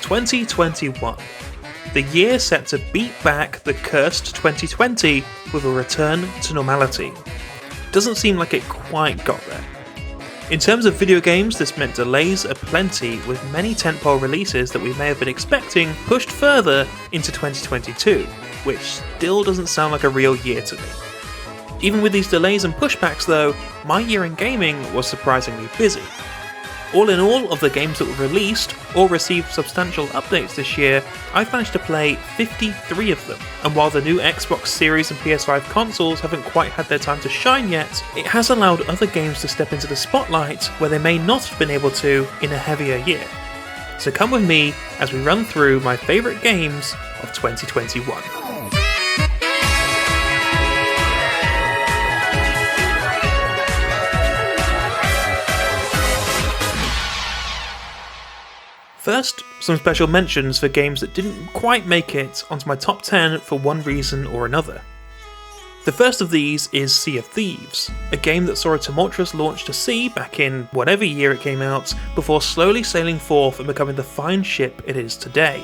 2021. The year set to beat back the cursed 2020 with a return to normality. Doesn't seem like it quite got there. In terms of video games, this meant delays aplenty, with many tentpole releases that we may have been expecting pushed further into 2022, which still doesn't sound like a real year to me. Even with these delays and pushbacks though, my year in gaming was surprisingly busy. All in all, of the games that were released or received substantial updates this year, I've managed to play 53 of them, and while the new Xbox Series and PS5 consoles haven't quite had their time to shine yet, it has allowed other games to step into the spotlight where they may not have been able to in a heavier year. So come with me as we run through my favourite games of 2021. First, some special mentions for games that didn't quite make it onto my top 10 for one reason or another. The first of these is Sea of Thieves, a game that saw a tumultuous launch to sea back in whatever year it came out, before slowly sailing forth and becoming the fine ship it is today.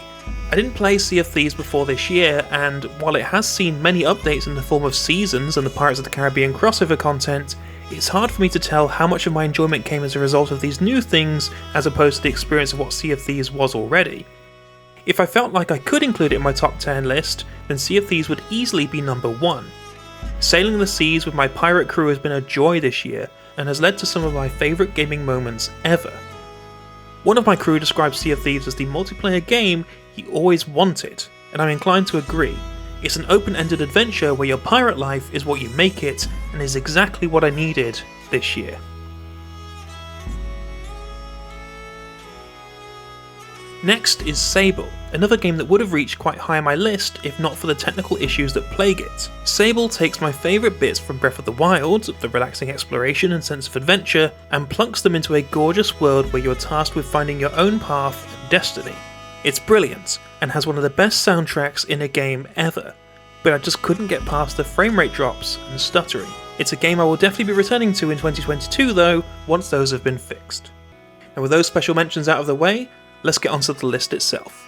I didn't play Sea of Thieves before this year, and while it has seen many updates in the form of seasons and the Pirates of the Caribbean crossover content, it's hard for me to tell how much of my enjoyment came as a result of these new things as opposed to the experience of what Sea of Thieves was already. If I felt like I could include it in my top 10 list, then Sea of Thieves would easily be number 1. Sailing the seas with my pirate crew has been a joy this year, and has led to some of my favourite gaming moments ever. One of my crew describes Sea of Thieves as the multiplayer game he always wanted, and I'm inclined to agree. It's an open-ended adventure where your pirate life is what you make it, and is exactly what I needed this year. Next is Sable, another game that would have reached quite high on my list if not for the technical issues that plague it. Sable takes my favourite bits from Breath of the Wild, the relaxing exploration and sense of adventure, and plunks them into a gorgeous world where you're tasked with finding your own path and destiny. It's brilliant, and has one of the best soundtracks in a game ever, but I just couldn't get past the frame rate drops and stuttering. It's a game I will definitely be returning to in 2022 though, once those have been fixed. And with those special mentions out of the way, let's get onto the list itself.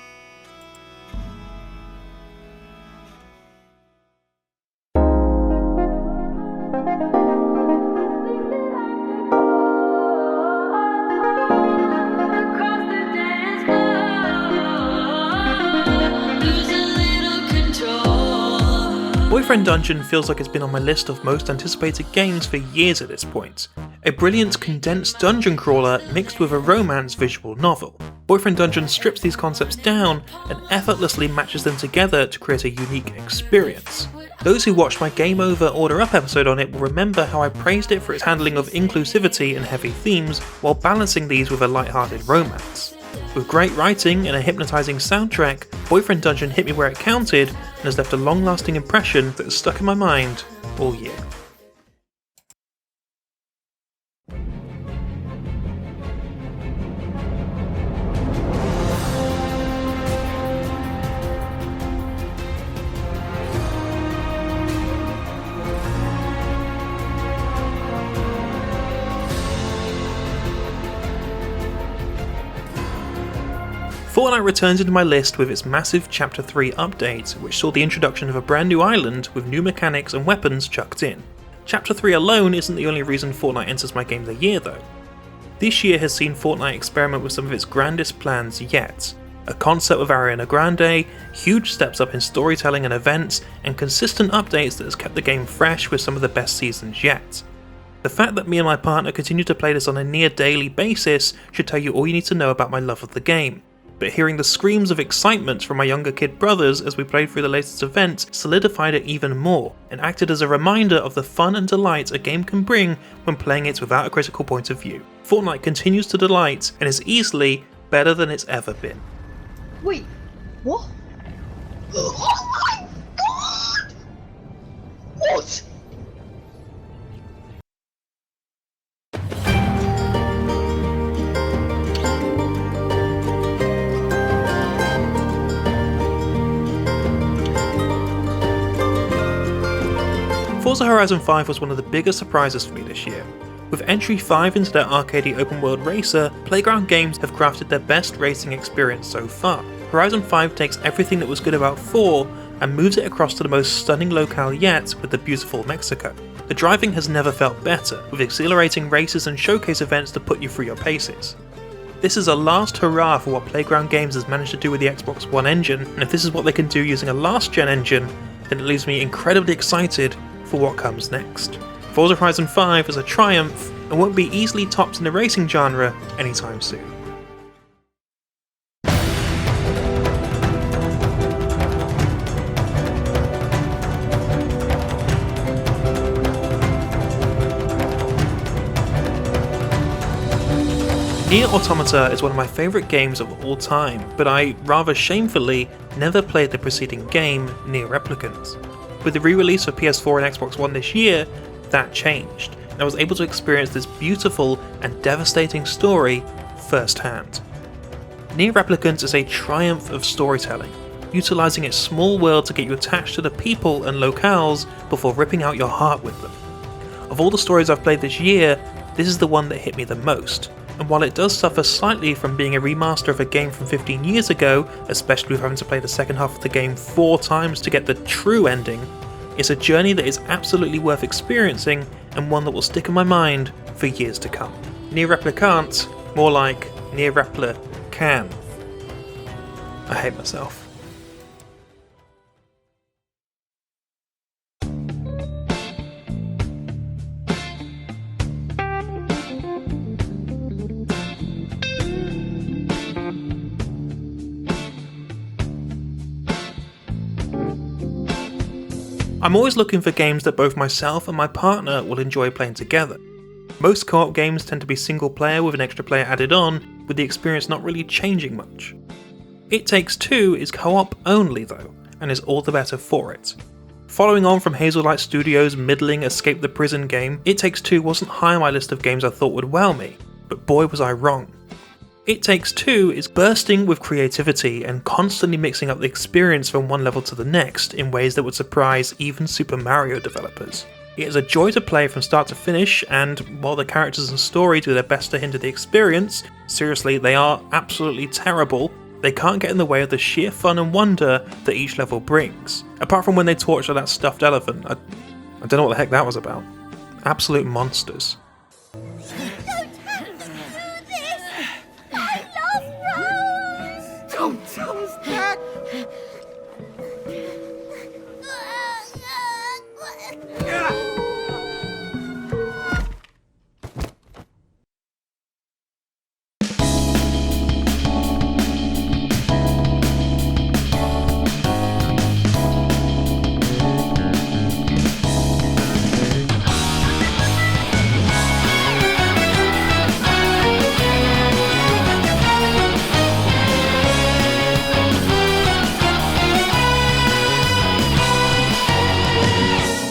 Boyfriend Dungeon feels like it's been on my list of most anticipated games for years at this point. A brilliant condensed dungeon crawler mixed with a romance visual novel. Boyfriend Dungeon strips these concepts down and effortlessly matches them together to create a unique experience. Those who watched my Game Over Order Up episode on it will remember how I praised it for its handling of inclusivity and heavy themes while balancing these with a light-hearted romance. With great writing and a hypnotising soundtrack, Boyfriend Dungeon hit me where it counted and has left a long-lasting impression that has stuck in my mind all year. Fortnite returns into my list with its massive Chapter 3 update, which saw the introduction of a brand new island with new mechanics and weapons chucked in. Chapter 3 alone isn't the only reason Fortnite enters my game of the year though. This year has seen Fortnite experiment with some of its grandest plans yet. A concept with Ariana Grande, huge steps up in storytelling and events, and consistent updates that has kept the game fresh with some of the best seasons yet. The fact that me and my partner continue to play this on a near daily basis should tell you all you need to know about my love of the game. But hearing the screams of excitement from my younger kid brothers as we played through the latest event solidified it even more, and acted as a reminder of the fun and delight a game can bring when playing it without a critical point of view. Fortnite continues to delight and is easily better than it's ever been. Wait, what? Oh my god! What? Forza Horizon 5 was one of the biggest surprises for me this year. With entry 5 into their arcadey open world racer, Playground Games have crafted their best racing experience so far. Horizon 5 takes everything that was good about 4 and moves it across to the most stunning locale yet with the beautiful Mexico. The driving has never felt better, with exhilarating races and showcase events to put you through your paces. This is a last hurrah for what Playground Games has managed to do with the Xbox One engine, and if this is what they can do using a last-gen engine, then it leaves me incredibly excited for what comes next. Forza Horizon 5 is a triumph and won't be easily topped in the racing genre anytime soon. NieR Automata is one of my favourite games of all time, but I, rather shamefully, never played the preceding game, NieR Replicant. With the re-release of PS4 and Xbox One this year, that changed, and I was able to experience this beautiful and devastating story firsthand. NieR Replicant is a triumph of storytelling, utilising its small world to get you attached to the people and locales before ripping out your heart with them. Of all the stories I've played this year, this is the one that hit me the most. And while it does suffer slightly from being a remaster of a game from 15 years ago, especially with having to play the second half of the game 4 times to get the true ending, it's a journey that is absolutely worth experiencing and one that will stick in my mind for years to come. NieR Replicant, more like NieR Replican. I hate myself. I'm always looking for games that both myself and my partner will enjoy playing together. Most co-op games tend to be single player with an extra player added on, with the experience not really changing much. It Takes Two is co-op only though, and is all the better for it. Following on from Hazelight Studios' middling Escape the Prison game, It Takes Two wasn't high on my list of games I thought would wow me, but boy was I wrong. It Takes Two is bursting with creativity and constantly mixing up the experience from one level to the next in ways that would surprise even Super Mario developers. It is a joy to play from start to finish, and while the characters and story do their best to hinder the experience, seriously, they are absolutely terrible, they can't get in the way of the sheer fun and wonder that each level brings. Apart from when they torture that stuffed elephant, I don't know what the heck that was about. Absolute monsters. Don't tell us that!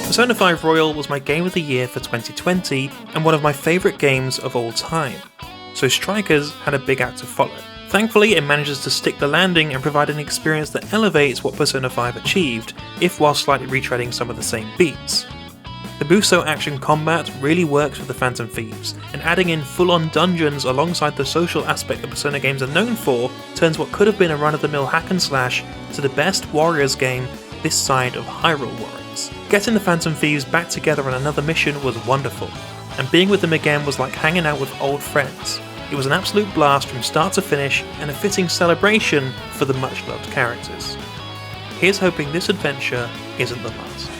Persona 5 Royal was my game of the year for 2020 and one of my favourite games of all time, so Strikers had a big act to follow. Thankfully, it manages to stick the landing and provide an experience that elevates what Persona 5 achieved, if while slightly retreading some of the same beats. The Buso action combat really works with the Phantom Thieves, and adding in full-on dungeons alongside the social aspect that Persona games are known for turns what could have been a run-of-the-mill hack and slash to the best Warriors game this side of Hyrule Warriors. Getting the Phantom Thieves back together on another mission was wonderful, and being with them again was like hanging out with old friends. It was an absolute blast from start to finish and a fitting celebration for the much-loved characters. Here's hoping this adventure isn't the last.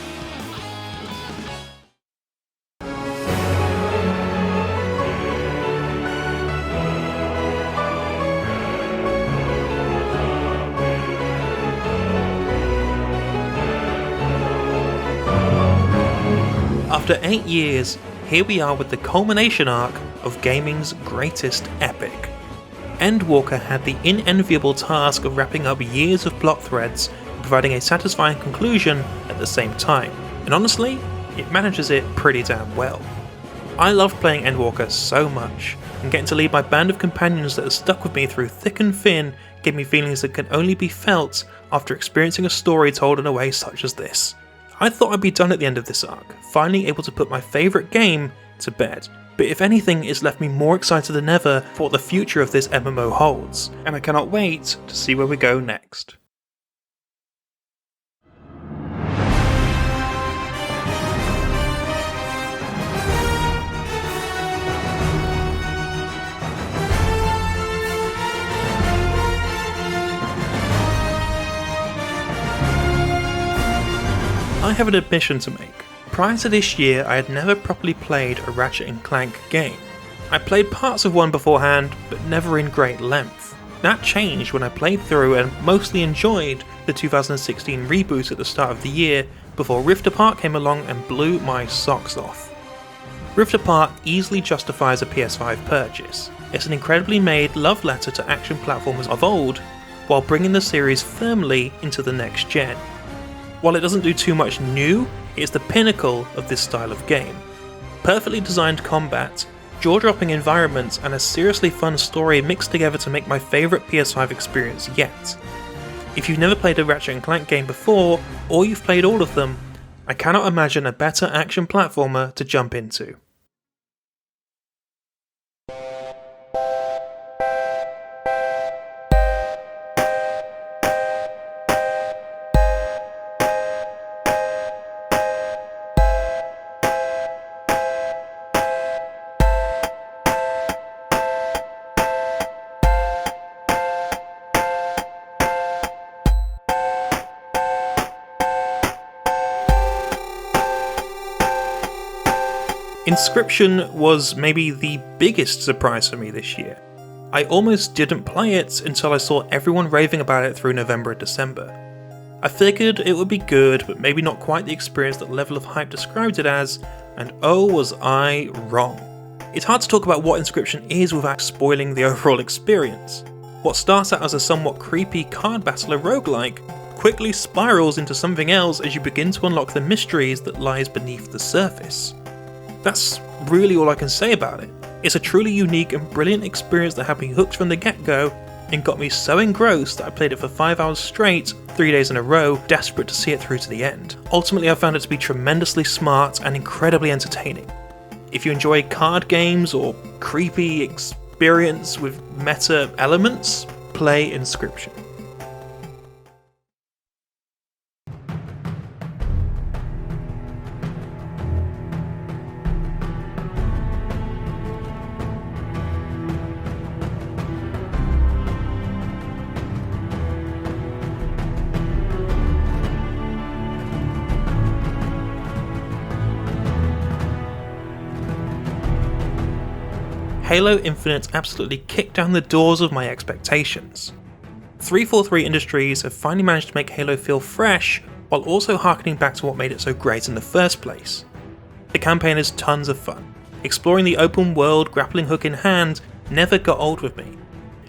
After 8 years, here we are with the culmination arc of gaming's greatest epic. Endwalker had the unenviable task of wrapping up years of plot threads and providing a satisfying conclusion at the same time, and honestly, it manages it pretty damn well. I love playing Endwalker so much, and getting to lead my band of companions that have stuck with me through thick and thin gave me feelings that can only be felt after experiencing a story told in a way such as this. I thought I'd be done at the end of this arc, finally able to put my favourite game to bed, but if anything, it's left me more excited than ever for what the future of this MMO holds, and I cannot wait to see where we go next. I have an admission to make. Prior to this year, I had never properly played a Ratchet & Clank game. I played parts of one beforehand, but never in great length. That changed when I played through and mostly enjoyed the 2016 reboot at the start of the year, before Rift Apart came along and blew my socks off. Rift Apart easily justifies a PS5 purchase. It's an incredibly made love letter to action platformers of old, while bringing the series firmly into the next gen. While it doesn't do too much new, it's the pinnacle of this style of game. Perfectly designed combat, jaw-dropping environments, and a seriously fun story mixed together to make my favourite PS5 experience yet. If you've never played a Ratchet & Clank game before, or you've played all of them, I cannot imagine a better action platformer to jump into. Inscription was maybe the biggest surprise for me this year. I almost didn't play it until I saw everyone raving about it through November and December. I figured it would be good, but maybe not quite the experience that Level of Hype described it as, and oh was I wrong. It's hard to talk about what Inscription is without spoiling the overall experience. What starts out as a somewhat creepy card battler roguelike quickly spirals into something else as you begin to unlock the mysteries that lies beneath the surface. That's really all I can say about it. It's a truly unique and brilliant experience that had me hooked from the get-go and got me so engrossed that I played it for 5 hours straight, 3 days in a row, desperate to see it through to the end. Ultimately, I found it to be tremendously smart and incredibly entertaining. If you enjoy card games or creepy experience with meta elements, play Inscription. Halo Infinite absolutely kicked down the doors of my expectations. 343 Industries have finally managed to make Halo feel fresh, while also harkening back to what made it so great in the first place. The campaign is tons of fun. Exploring the open world, grappling hook in hand, never got old with me.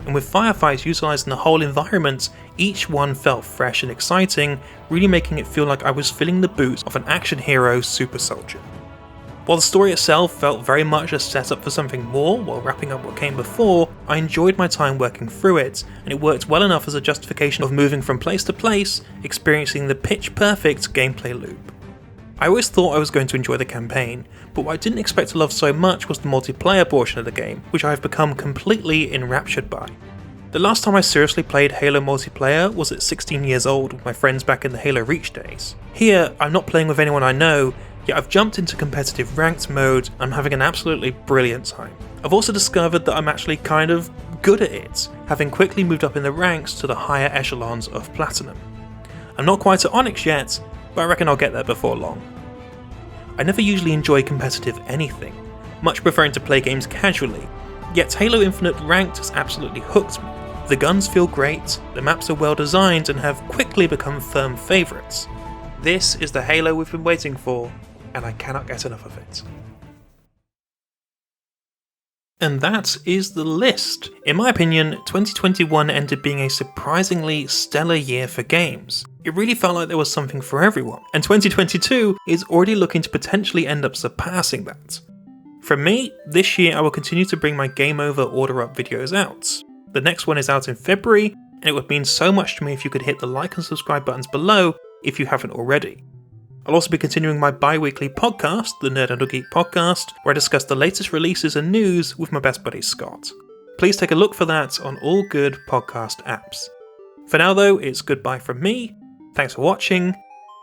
And with firefights utilising the whole environment, each one felt fresh and exciting, really making it feel like I was filling the boots of an action hero super soldier. While the story itself felt very much a setup for something more while wrapping up what came before, I enjoyed my time working through it, and it worked well enough as a justification of moving from place to place, experiencing the pitch-perfect gameplay loop. I always thought I was going to enjoy the campaign, but what I didn't expect to love so much was the multiplayer portion of the game, which I have become completely enraptured by. The last time I seriously played Halo multiplayer was at 16 years old with my friends back in the Halo Reach days. Here, I'm not playing with anyone I know, yet I've jumped into competitive ranked mode and I'm having an absolutely brilliant time. I've also discovered that I'm actually kind of good at it, having quickly moved up in the ranks to the higher echelons of Platinum. I'm not quite at Onyx yet, but I reckon I'll get there before long. I never usually enjoy competitive anything, much preferring to play games casually, yet Halo Infinite Ranked has absolutely hooked me. The guns feel great, the maps are well designed and have quickly become firm favourites. This is the Halo we've been waiting for, and I cannot get enough of it. And that is the list. In my opinion, 2021 ended being a surprisingly stellar year for games. It really felt like there was something for everyone, and 2022 is already looking to potentially end up surpassing that. From me, this year I will continue to bring my Game Over Order Up videos out. The next one is out in February, and it would mean so much to me if you could hit the like and subscribe buttons below if you haven't already. I'll also be continuing my bi-weekly podcast, the Nerd & Geek podcast, where I discuss the latest releases and news with my best buddy Scott. Please take a look for that on all good podcast apps. For now though, it's goodbye from me, thanks for watching,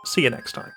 see you next time.